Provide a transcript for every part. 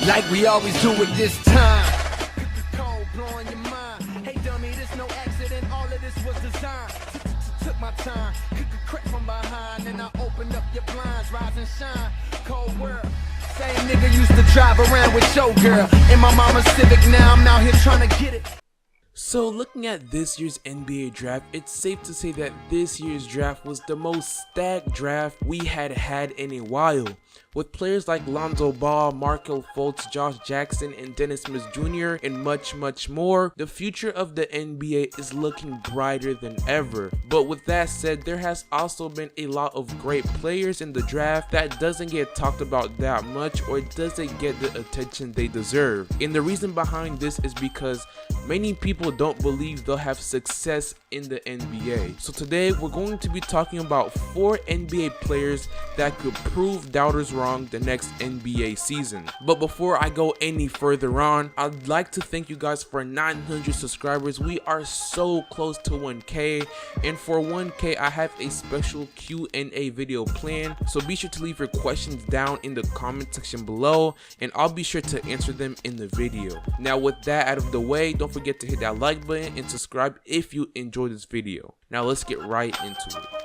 like we always do it this time. Cold blowing your mind. Hey dummy, this no accident, all of this was designed. Took my time, crept from behind, and I opened up your blinds, rise and shine. Cold world. Same nigga used to drive around with your girl in my mama's Civic, now I'm out here trying to get it. So looking at this year's NBA draft, it's safe to say that this year's draft was the most stacked draft we had in a while. With players like Lonzo Ball, Markelle Fultz, Josh Jackson, and Dennis Smith Jr. and much more, the future of the NBA is looking brighter than ever. But with that said, there has also been a lot of great players in the draft that doesn't get talked about that much or doesn't get the attention they deserve. And the reason behind this is because many people don't believe they'll have success in the NBA. So today we're going to be talking about 4 NBA players that could prove doubters wrong the next NBA season. But before I go any further on, I'd like to thank you guys for 900 subscribers. We are so close to 1K, and for 1K I have a special Q&A video planned, so be sure to leave your questions down in the comment section below and I'll be sure to answer them in the video. Now with that out of the way, don't forget to hit that like button and subscribe if you enjoyed this video. Now let's get right into it.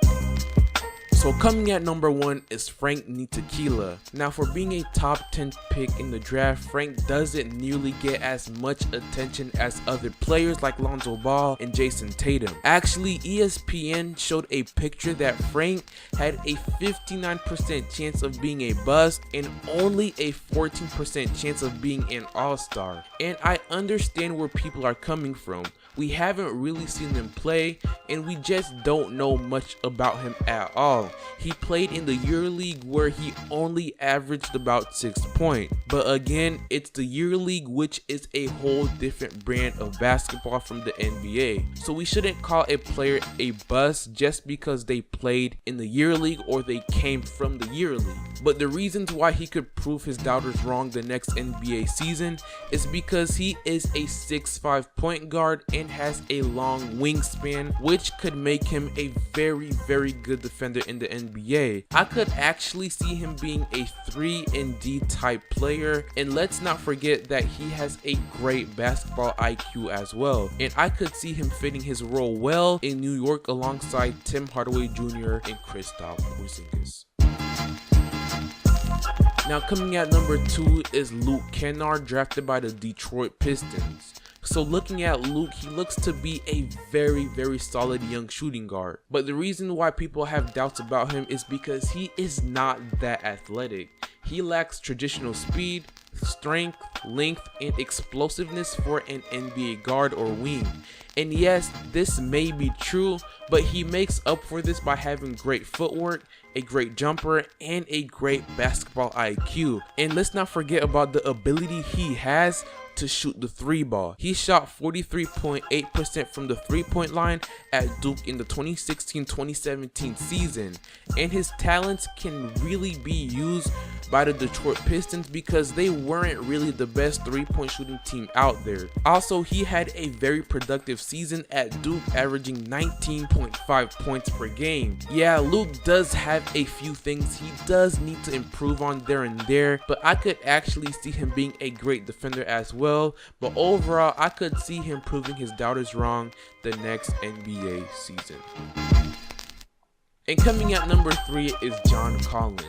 So coming at number 1 is Frank Ntilikina. Now for being a top 10 pick in the draft, Frank doesn't nearly get as much attention as other players like Lonzo Ball and Jason Tatum. Actually, ESPN showed a picture that Frank had a 59% chance of being a bust and only a 14% chance of being an all-star. And I understand where people are coming from. We haven't really seen him play and we just don't know much about him at all. He played in the EuroLeague where he only averaged about 6 points. But again, it's the EuroLeague, which is a whole different brand of basketball from the NBA. So we shouldn't call a player a bust just because they played in the EuroLeague or they came from the EuroLeague. But the reasons why he could prove his doubters wrong the next NBA season is because he is a 6'5" point guard and has a long wingspan, which could make him a very good defender in the NBA. I could actually see him being a 3-and-D type player, and let's not forget that he has a great basketball IQ as well, and I could see him fitting his role well in New York alongside Tim Hardaway Jr. and Kristaps Porzingis. Now coming at number 2 is Luke Kennard, drafted by the Detroit Pistons. So looking at Luke, he looks to be a very solid young shooting guard. But the reason why people have doubts about him is because he is not that athletic. He lacks traditional speed, strength, length, and explosiveness for an NBA guard or wing. And yes, this may be true, but he makes up for this by having great footwork, a great jumper, and a great basketball IQ. And let's not forget about the ability he has to shoot the 3-ball. He shot 43.8% from the 3-point line at Duke in the 2016-2017 season, and his talents can really be used by the Detroit Pistons because they weren't really the best 3-point shooting team out there. Also, he had a very productive season at Duke, averaging 19.5 points per game. Yeah, Luke does have a few things he does need to improve on there and there, but I could actually see him being a great defender as well. But overall, I could see him proving his doubters wrong the next NBA season. And coming at number 3 is John Collins.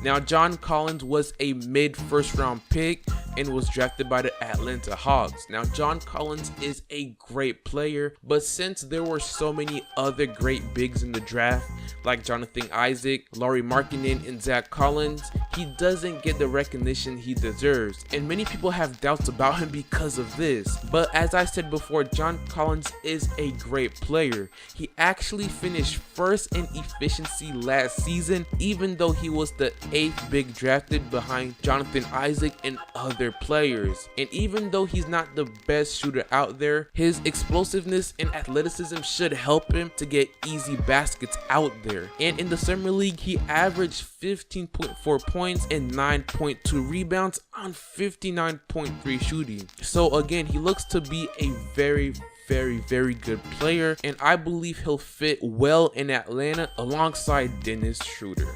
Now, John Collins was a mid-first round pick and was drafted by the Atlanta Hawks. Now, John Collins is a great player, but since there were so many other great bigs in the draft, like Jonathan Isaac, Lauri Markkanen, and Zach Collins, he doesn't get the recognition he deserves, and many people have doubts about him because of this. But as I said before, John Collins is a great player. He actually finished first in efficiency last season, even though he was the 8th big drafted behind Jonathan Isaac and other players. And even though he's not the best shooter out there, his explosiveness and athleticism should help him to get easy baskets out there. And in the summer league, he averaged 15.4 points and 9.2 rebounds on 59.3 shooting. So again, he looks to be a very good player, and I believe he'll fit well in Atlanta alongside Dennis Schroeder.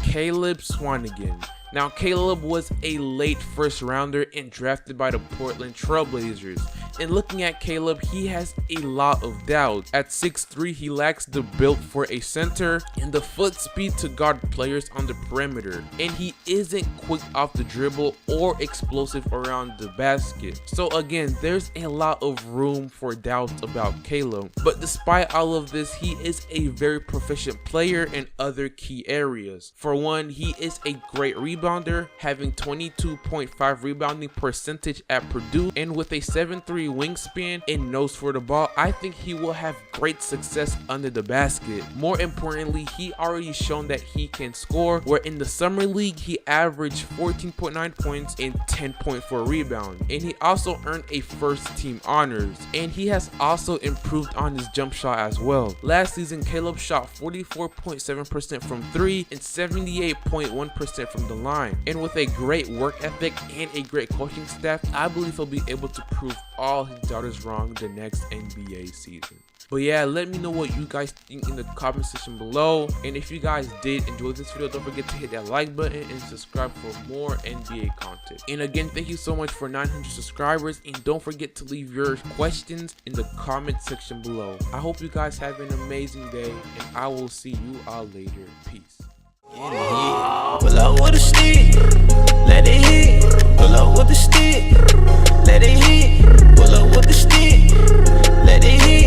Caleb Swanigan. Now, Caleb was a late first rounder and drafted by the Portland Trailblazers. And looking at Caleb, he has a lot of doubt. At 6'3", he lacks the build for a center and the foot speed to guard players on the perimeter. And he isn't quick off the dribble or explosive around the basket. So again, there's a lot of room for doubt about Caleb. But despite all of this, he is a very proficient player in other key areas. For one, he is a great rebounder, having 22.5 rebounding percentage at Purdue, and with a 7'3" wingspan and nose for the ball, I think he will have great success under the basket. More importantly, he already shown that he can score, where in the summer league he averaged 14.9 points and 10.4 rebounds, and he also earned a first team honors, and he has also improved on his jump shot as well. Last season, Caleb shot 44.7% from 3 and 78.1% from the line, and with a great work ethic and a great coaching staff, I believe he'll be able to prove all his doubters wrong the next NBA season. But yeah, let me know what you guys think in the comment section below, and if you guys did enjoy this video, don't forget to hit that like button and subscribe for more NBA content. And again, thank you so much for 900 subscribers, and don't forget to leave your questions in the comment section below. I hope you guys have an amazing day, and I will see you all later. Peace. Pull up with a stick, let it hit. Pull up with the stick, let it hit. Pull up with the stick, let it hit.